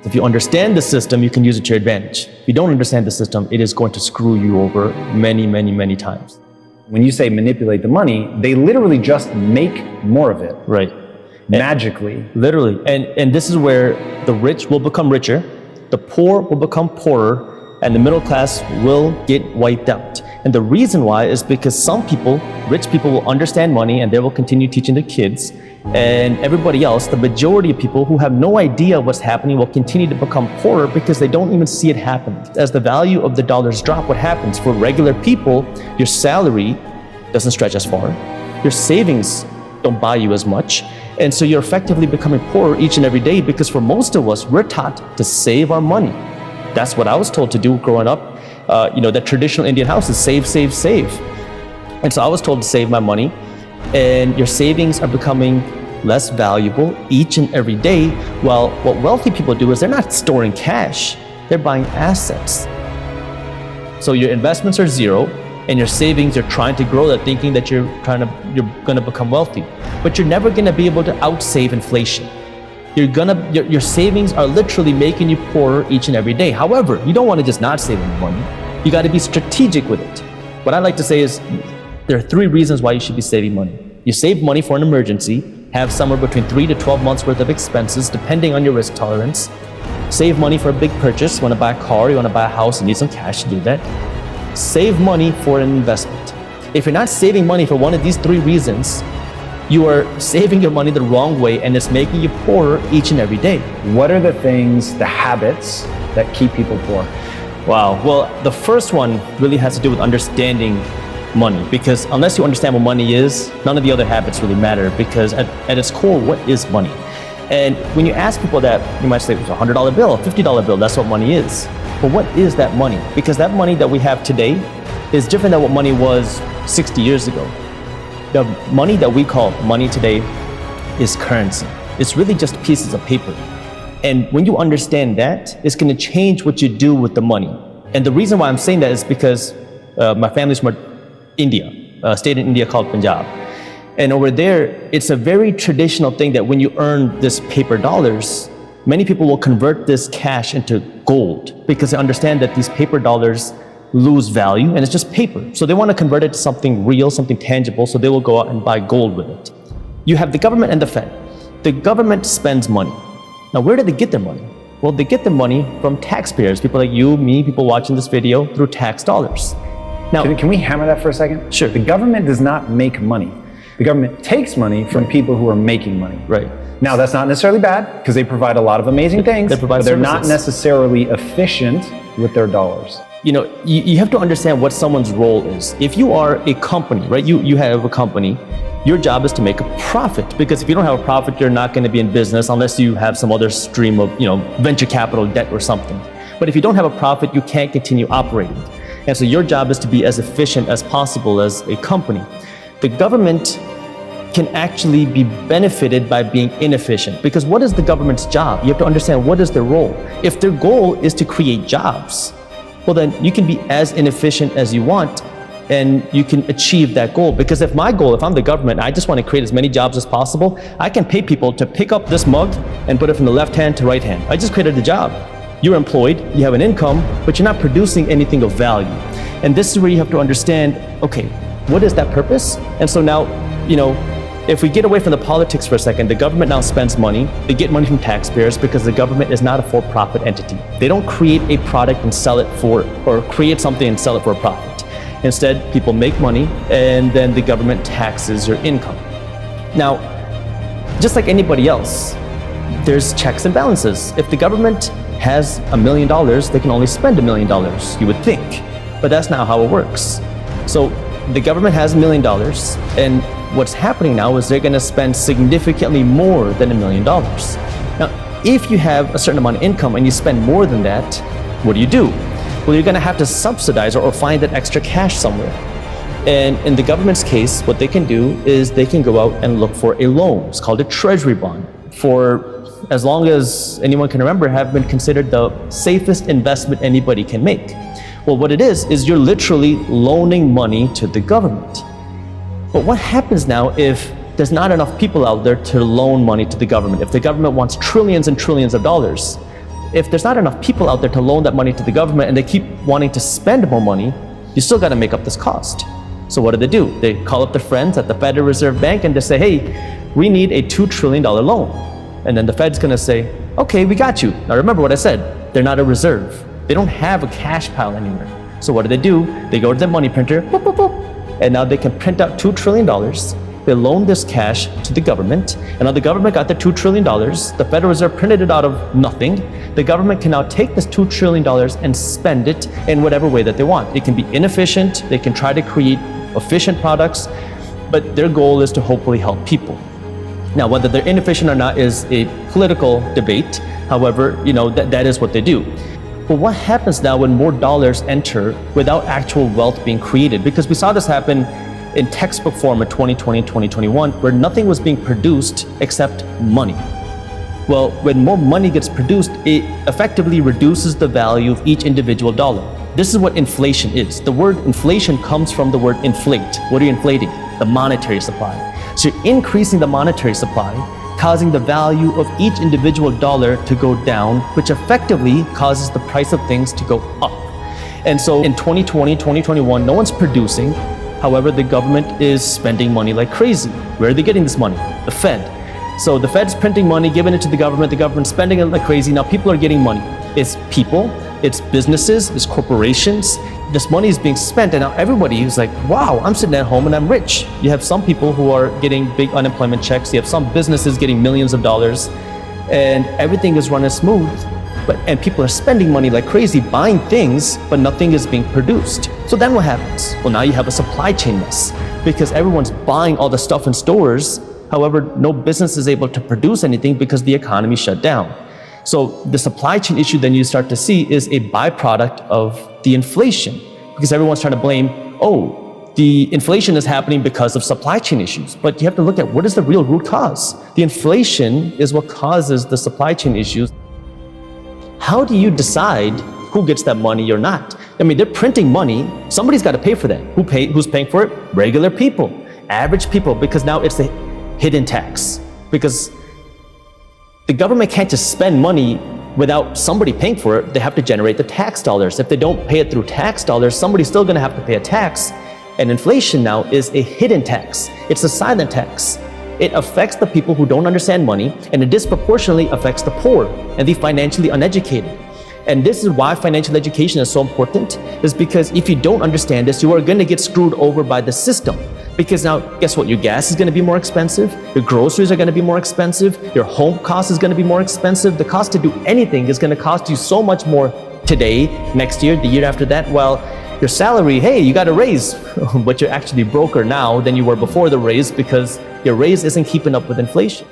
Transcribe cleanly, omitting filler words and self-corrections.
If you understand the system, you can use it to your advantage. If you don't understand the system, it is going to screw you over many, many, many times. When you say manipulate the money, they literally just make more of it. Right. Magically. Literally. And this is where the rich will become richer, the poor will become poorer, and the middle class will get wiped out. And the reason why is because some people, rich people, will understand money and they will continue teaching their kids. And everybody else, the majority of people who have no idea what's happening, will continue to become poorer because they don't even see it happen. As the value of the dollars drop, what happens? For regular people, your salary doesn't stretch as far. Your savings don't buy you as much. And so you're effectively becoming poorer each and every day because for most of us, we're taught to save our money. That's what I was told to do growing up. That traditional Indian house is save, save, save. And so I was told to save my money, and your savings are becoming less valuable each and every day. While what wealthy people do is they're not storing cash, they're buying assets. So your investments are zero, and your savings, you're trying to grow that, thinking that you're gonna become wealthy. But you're never gonna be able to outsave inflation. Your savings are literally making you poorer each and every day. However, you don't want to just not save any money. You got to be strategic with it. What I like to say is there are 3 reasons why you should be saving money. You save money for an emergency, have somewhere between 3 to 12 months worth of expenses, depending on your risk tolerance. Save money for a big purchase. You want to buy a car, you want to buy a house, you need some cash to do that. Save money for an investment. If you're not saving money for one of these 3 reasons, you are saving your money the wrong way, and it's making you poorer each and every day. What are the things, the habits that keep people poor? Wow. Well, the first one really has to do with understanding money, because unless you understand what money is, none of the other habits really matter, because at its core, what is money? And when you ask people that, you might say it's a $100 bill, a $50 bill, that's what money is. But what is that money? Because that money that we have today is different than what money was 60 years ago. The money that we call money today is currency. It's really just pieces of paper. And when you understand that, it's going to change what you do with the money. And the reason why I'm saying that is because my family's from India, a state in India called Punjab. And over there, it's a very traditional thing that when you earn this paper dollars, many people will convert this cash into gold because they understand that these paper dollars lose value and it's just paper. So they want to convert it to something real, something tangible, so they will go out and buy gold with it. You have the government and the Fed. The government spends money. Now, where do they get their money? Well, they get their money from taxpayers, people like you, me, people watching this video, through tax dollars. Now, can we hammer that for a second? Sure. The government does not make money. The government takes money from people who are making money. Right. Now, that's not necessarily bad, because they provide a lot of amazing things, but they're not necessarily efficient with their dollars. You have to understand what someone's role is. If you are a company, right, you have a company, your job is to make a profit, because if you don't have a profit, you're not going to be in business unless you have some other stream of, venture capital debt or something. But if you don't have a profit, you can't continue operating. And so your job is to be as efficient as possible as a company. The government can actually be benefited by being inefficient, because what is the government's job? You have to understand what is their role. If their goal is to create jobs, well, then you can be as inefficient as you want and you can achieve that goal. Because if I'm the government, I just want to create as many jobs as possible, I can pay people to pick up this mug and put it from the left hand to right hand. I just created the job. You're employed, you have an income, but you're not producing anything of value. And this is where you have to understand, okay, what is that purpose? And so now, if we get away from the politics for a second, the government now spends money. They get money from taxpayers because the government is not a for-profit entity. They don't create a product and sell it or create something and sell it for a profit. Instead, people make money and then the government taxes your income. Now, just like anybody else, there's checks and balances. If the government has $1 million, they can only spend $1 million, you would think. But that's not how it works. So the government has $1 million, and what's happening now is they're going to spend significantly more than $1 million. Now, if you have a certain amount of income and you spend more than that, what do? Well, you're going to have to subsidize or find that extra cash somewhere. And in the government's case, what they can do is they can go out and look for a loan. It's called a treasury bond. For as long as anyone can remember, have been considered the safest investment anybody can make. Well, what it is you're literally loaning money to the government. But what happens now if there's not enough people out there to loan money to the government? If the government wants trillions and trillions of dollars, if there's not enough people out there to loan that money to the government and they keep wanting to spend more money, you still got to make up this cost. So what do? They call up their friends at the Federal Reserve Bank and they say, hey, we need a $2 trillion loan. And then the Fed's going to say, okay, we got you. Now remember what I said, they're not a reserve. They don't have a cash pile anymore. So what do? They go to the money printer, boop, boop, boop, and now they can print out $2 trillion. They loan this cash to the government, and now the government got the $2 trillion. The Federal Reserve printed it out of nothing. The government can now take this $2 trillion and spend it in whatever way that they want. It can be inefficient. They can try to create efficient products, but their goal is to hopefully help people. Now, whether they're inefficient or not is a political debate. However, that is what they do. But what happens now when more dollars enter without actual wealth being created? Because we saw this happen in textbook form in 2020 and 2021, where nothing was being produced except money. Well, when more money gets produced, it effectively reduces the value of each individual dollar. This is what inflation is. The word inflation comes from the word inflate. What are you inflating? The monetary supply. So you're increasing the monetary supply, causing the value of each individual dollar to go down, which effectively causes the price of things to go up. And so in 2020, 2021, no one's producing. However, the government is spending money like crazy. Where are they getting this money? The Fed. So the Fed's printing money, giving it to the government's spending it like crazy. Now people are getting money. It's people, it's businesses, it's corporations. This money is being spent, and now everybody is like, wow, I'm sitting at home and I'm rich. You have some people who are getting big unemployment checks. You have some businesses getting millions of dollars, and everything is running smooth. And people are spending money like crazy, buying things, but nothing is being produced. So then what happens? Well, now you have a supply chain mess because everyone's buying all the stuff in stores. However, no business is able to produce anything because the economy shut down. So the supply chain issue then you start to see is a byproduct of the inflation, because everyone's trying to blame, oh, the inflation is happening because of supply chain issues. But you have to look at what is the real root cause. The inflation is what causes the supply chain issues. How do you decide who gets that money or not? I mean, they're printing money. Somebody's got to pay for that. Who's paying for it? Regular people, average people, because now it's a hidden tax. Because the government can't just spend money without somebody paying for it. They have to generate the tax dollars. If they don't pay it through tax dollars, somebody's still going to have to pay a tax. And inflation now is a hidden tax. It's a silent tax. It affects the people who don't understand money, and it disproportionately affects the poor and the financially uneducated. And this is why financial education is so important, is because if you don't understand this, you are going to get screwed over by the system. Because now, guess what? Your gas is going to be more expensive, your groceries are going to be more expensive, your home cost is going to be more expensive. The cost to do anything is going to cost you so much more today, next year, the year after that. Well, your salary, hey, you got a raise, but you're actually broker now than you were before the raise because your raise isn't keeping up with inflation.